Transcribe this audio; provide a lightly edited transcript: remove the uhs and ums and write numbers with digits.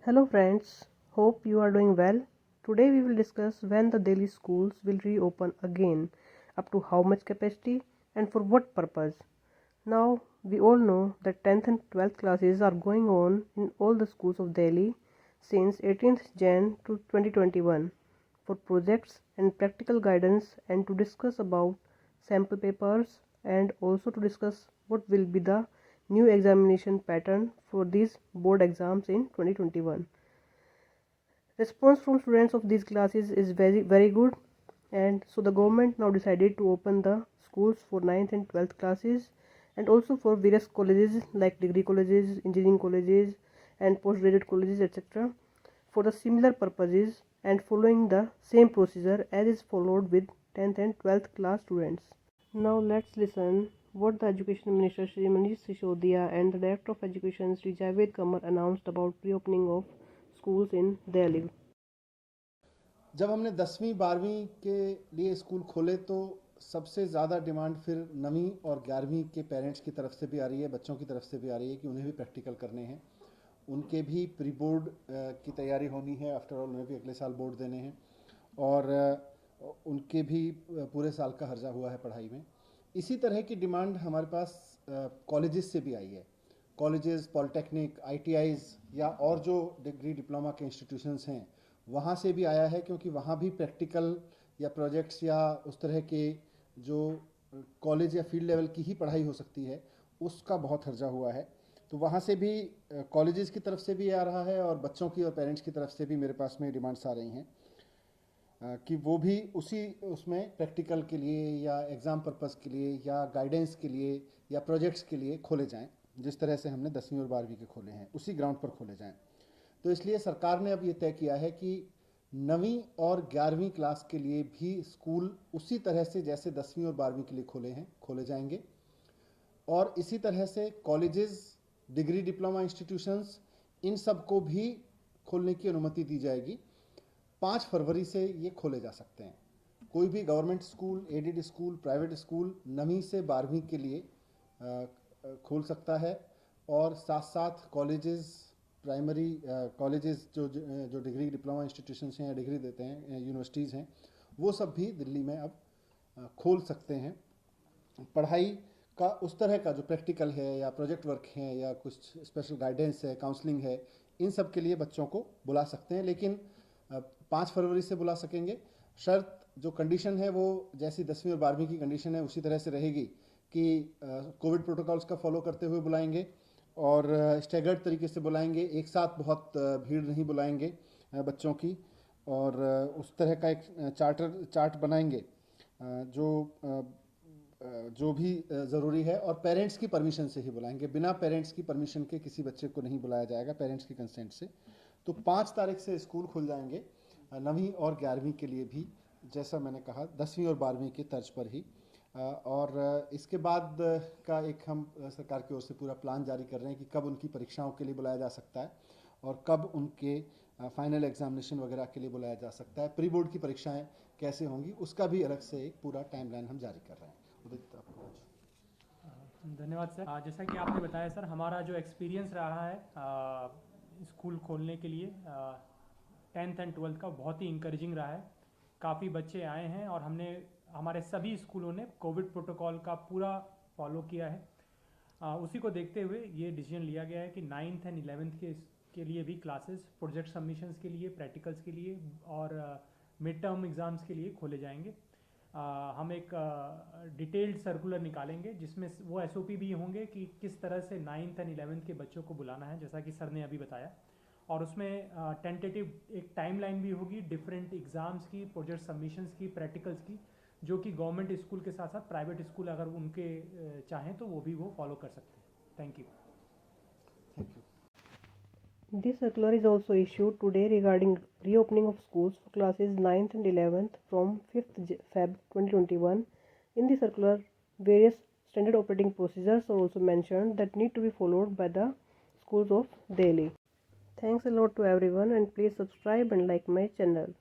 Hello friends, hope you are doing well. Today we will discuss when the Delhi schools will reopen again, up to how much capacity and for what purpose. Now we all know that 10th and 12th classes are going on in all the schools of Delhi since 18th Jan to 2021 for projects and practical guidance and to discuss about sample papers and also to discuss what will be the new examination pattern for these board exams in 2021. Response from students of these classes is very good, and so the government now decided to open the schools for 9th and 12th classes and also for various colleges like degree colleges, engineering colleges and postgraduate colleges, etc., for the similar purposes and following the same procedure as is followed with 10th and 12th class students. Now let's listen what the Education Minister Shri Manish Sisodia and the Director of Education Shri Javed Kamar announced about reopening of schools in Delhi. जब हमने 10वीं 12वीं के लिए school खोले तो सबसे ज़्यादा डिमांड फिर 9वीं और 11वीं के पेरेंट्स की तरफ से भी आ रही है, बच्चों की तरफ से भी आ रही है कि उन्हें भी प्रैक्टिकल करने हैं, उनके भी प्री बोर्ड की तैयारी होनी है। आफ्टर ऑल उन्हें भी अगले साल बोर्ड देने हैं और उनके भी पूरे साल का हर्जा हुआ है पढ़ाई में। इसी तरह की डिमांड हमारे पास कॉलेजेस से भी आई है। कॉलेजेस, पॉलिटेक्निक, ITIs या और जो डिग्री डिप्लोमा के इंस्टीट्यूशंस हैं वहाँ से भी आया है, क्योंकि वहाँ भी प्रैक्टिकल या प्रोजेक्ट्स या उस तरह के जो कॉलेज या फील्ड लेवल की ही पढ़ाई हो सकती है उसका बहुत हर्जा हुआ है। तो वहाँ से भी कॉलेजेस की तरफ से भी आ रहा है और बच्चों की और पेरेंट्स की तरफ से भी मेरे पास में डिमांड्स आ रही हैं कि वो भी उसमें प्रैक्टिकल के लिए या एग्ज़ाम पर्पज़ के लिए या गाइडेंस के लिए या प्रोजेक्ट्स के लिए खोले जाएँ। जिस तरह से हमने 10वीं और 12वीं के खोले हैं उसी ग्राउंड पर खोले जाएँ। तो इसलिए सरकार ने अब ये तय किया है कि 9वीं और 11वीं क्लास के लिए भी स्कूल उसी तरह से जैसे 10वीं और 12वीं के लिए खोले जाएंगे और इसी तरह से कॉलेजेस, डिग्री डिप्लोमा इंस्टीट्यूशंस, इन सब को भी खोलने की अनुमति दी जाएगी। 5 फरवरी से ये खोले जा सकते हैं। कोई भी government school, aided school, private school 9वीं से 12वीं के लिए खोल सकता है और साथ साथ कॉलेजेस, प्राइमरी कॉलेजेस जो डिग्री डिप्लोमा इंस्टीट्यूशंस हैं या डिग्री देते हैं, यूनिवर्सिटीज़ हैं, वो सब भी दिल्ली में अब खोल सकते हैं। पढ़ाई का उस तरह का जो प्रैक्टिकल है या प्रोजेक्ट वर्क है या कुछ स्पेशल गाइडेंस है, काउंसलिंग है, इन सब के लिए बच्चों को बुला सकते हैं, लेकिन 5 फरवरी से बुला सकेंगे। शर्त, जो कंडीशन है वो जैसी 10वीं और 12वीं की कंडीशन है उसी तरह से रहेगी कि कोविड प्रोटोकॉल्स का फॉलो करते हुए बुलाएंगे और स्टैगर्ड तरीके से बुलाएंगे, एक साथ बहुत भीड़ नहीं बुलाएंगे बच्चों की, और उस तरह का एक चार्ट बनाएंगे जो भी ज़रूरी है, और पेरेंट्स की परमिशन से ही बुलाएंगे। बिना पेरेंट्स की परमिशन के किसी बच्चे को नहीं बुलाया जाएगा, पेरेंट्स की कंसेंट से। तो 5 तारीख से स्कूल खुल जाएंगे 9वीं और 11वीं के लिए भी, जैसा मैंने कहा 10वीं और 12वीं की तर्ज पर ही। और इसके बाद का एक हम सरकार की ओर से पूरा प्लान जारी कर रहे हैं कि कब उनकी परीक्षाओं के लिए बुलाया जा सकता है और कब उनके फाइनल एग्जामिनेशन वगैरह के लिए बुलाया जा सकता है। प्री बोर्ड की परीक्षाएं कैसे होंगी उसका भी अलग से एक पूरा टाइमलाइन हम जारी कर रहे हैं। उदित, आपको धन्यवाद सर। जैसा कि आपने बताया सर, हमारा जो एक्सपीरियंस रहा है स्कूल खोलने के लिए 10th एंड 12th का बहुत ही इंकरेजिंग रहा है। काफ़ी बच्चे आए हैं और हमारे सभी स्कूलों ने कोविड प्रोटोकॉल का पूरा फॉलो किया है। उसी को देखते हुए ये डिसीजन लिया गया है कि 9th एंड 11th के लिए भी क्लासेस प्रोजेक्ट सबमिशंस के लिए, प्रैक्टिकल्स के लिए और मिड टर्म एग्ज़ाम्स के लिए खोले जाएंगे। हम एक डिटेल्ड सर्कुलर निकालेंगे जिसमें वो SOP भी होंगे कि किस तरह से 9th एंड 11th के बच्चों को बुलाना है, जैसा कि सर ने अभी बताया। और उसमें टेंटेटिव एक टाइमलाइन भी होगी डिफरेंट एग्ज़ाम्स की, प्रोजेक्ट सबमिशंस की, प्रैक्टिकल्स की, जो कि गवर्नमेंट स्कूल के साथ साथ प्राइवेट स्कूल अगर उनके चाहें तो वो भी फॉलो कर सकते हैं। Thank you. This circular is also issued today regarding reopening of schools for classes 9th and 11th from 5th Feb 2021. In the circular, various standard operating procedures are also mentioned that need to be followed by the schools of Delhi. Thanks a lot to everyone, and please subscribe and like my channel.